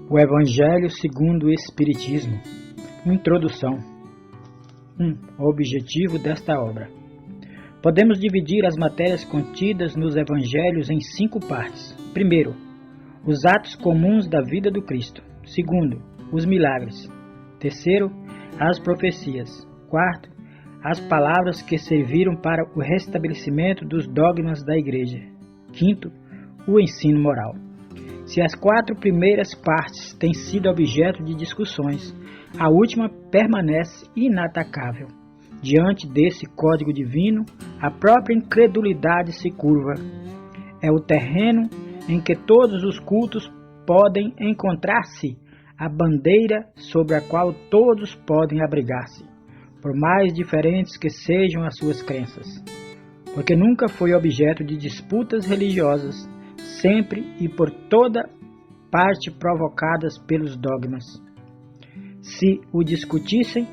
O Evangelho segundo o Espiritismo. Introdução. 1. O objetivo desta obra. Podemos dividir as matérias contidas nos Evangelhos em 5 partes. Primeiro, os atos comuns da vida do Cristo. Segundo, os milagres. Terceiro, as profecias. Quarto, as palavras que serviram para o restabelecimento dos dogmas da Igreja. Quinto, o ensino moral. Se as 4 primeiras partes têm sido objeto de discussões, a última permanece inatacável. Diante desse código divino, a própria incredulidade se curva. É o terreno em que todos os cultos podem encontrar-se, a bandeira sobre a qual todos podem abrigar-se, por mais diferentes que sejam as suas crenças, porque nunca foi objeto de disputas religiosas, sempre e por toda parte provocadas pelos dogmas. Se o discutissem,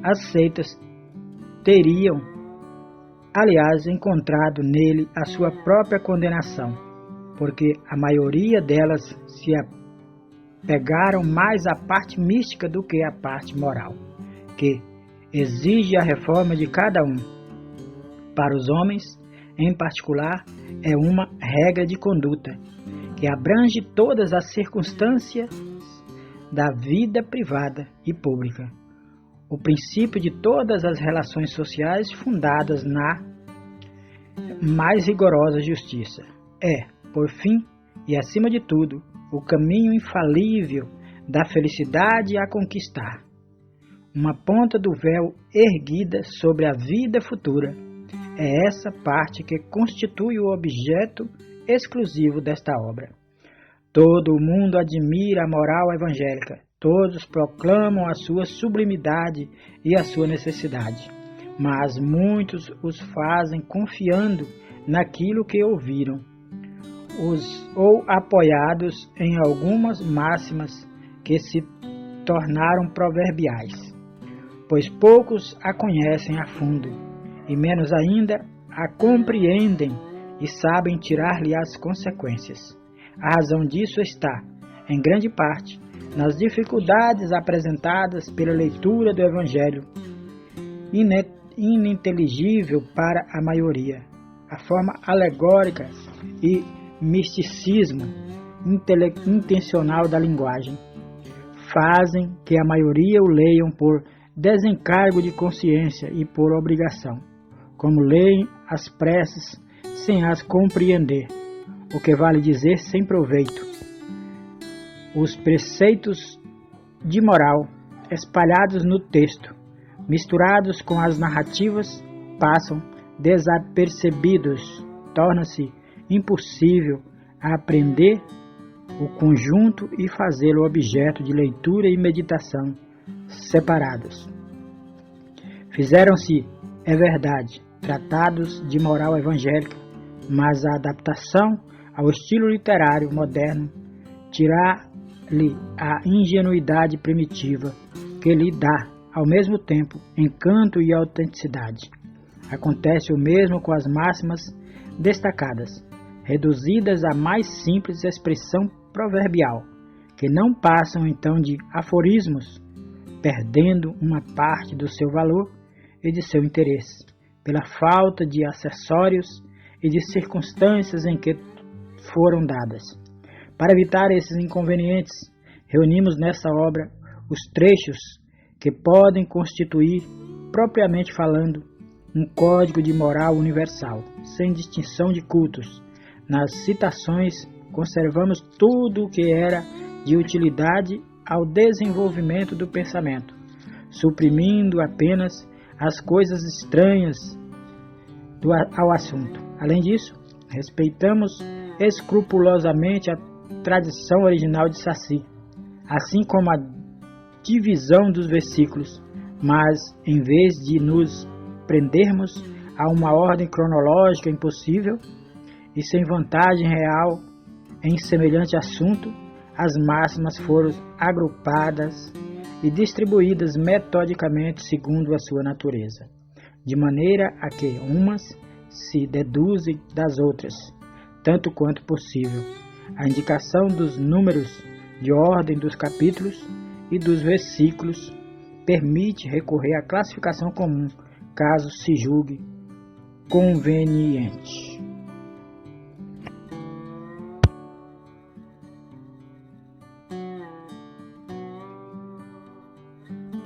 as seitas teriam, aliás, encontrado nele a sua própria condenação, porque a maioria delas se apegaram mais à parte mística do que à parte moral, que exige a reforma de cada um. Para os homens, em particular, é uma regra de conduta que abrange todas as circunstâncias da vida privada e pública. O princípio de todas as relações sociais fundadas na mais rigorosa justiça. É, por fim, e acima de tudo, o caminho infalível da felicidade a conquistar. Uma ponta do véu erguida sobre a vida futura. É essa parte que constitui o objeto exclusivo desta obra. Todo o mundo admira a moral evangélica, todos proclamam a sua sublimidade e a sua necessidade, mas muitos os fazem confiando naquilo que ouviram, ou apoiados em algumas máximas que se tornaram proverbiais, pois poucos a conhecem a fundo, e menos ainda a compreendem e sabem tirar-lhe as consequências. A razão disso está, em grande parte, nas dificuldades apresentadas pela leitura do Evangelho, ininteligível para a maioria. A forma alegórica e misticismo intencional da linguagem fazem que a maioria o leiam por desencargo de consciência e por obrigação, como leem as preces sem as compreender, o que vale dizer sem proveito. Os preceitos de moral espalhados no texto, misturados com as narrativas, passam desapercebidos. Torna-se impossível aprender o conjunto e fazê-lo objeto de leitura e meditação separados. Fizeram-se, é verdade, tratados de moral evangélica, mas a adaptação ao estilo literário moderno tira-lhe a ingenuidade primitiva que lhe dá, ao mesmo tempo, encanto e autenticidade. Acontece o mesmo com as máximas destacadas, reduzidas à mais simples expressão proverbial, que não passam então de aforismos, perdendo uma parte do seu valor e de seu interesse, pela falta de acessórios e de circunstâncias em que foram dadas. Para evitar esses inconvenientes, reunimos nessa obra os trechos que podem constituir, propriamente falando, um código de moral universal, sem distinção de cultos. Nas citações, conservamos tudo o que era de utilidade ao desenvolvimento do pensamento, suprimindo apenas as coisas estranhas ao assunto. Além disso, respeitamos escrupulosamente a tradição original de Saci, assim como a divisão dos versículos, mas em vez de nos prendermos a uma ordem cronológica impossível e sem vantagem real em semelhante assunto, as máximas foram agrupadas e distribuídas metodicamente segundo a sua natureza, de maneira a que umas se deduzem das outras, tanto quanto possível. A indicação dos números de ordem dos capítulos e dos versículos permite recorrer à classificação comum, caso se julgue conveniente.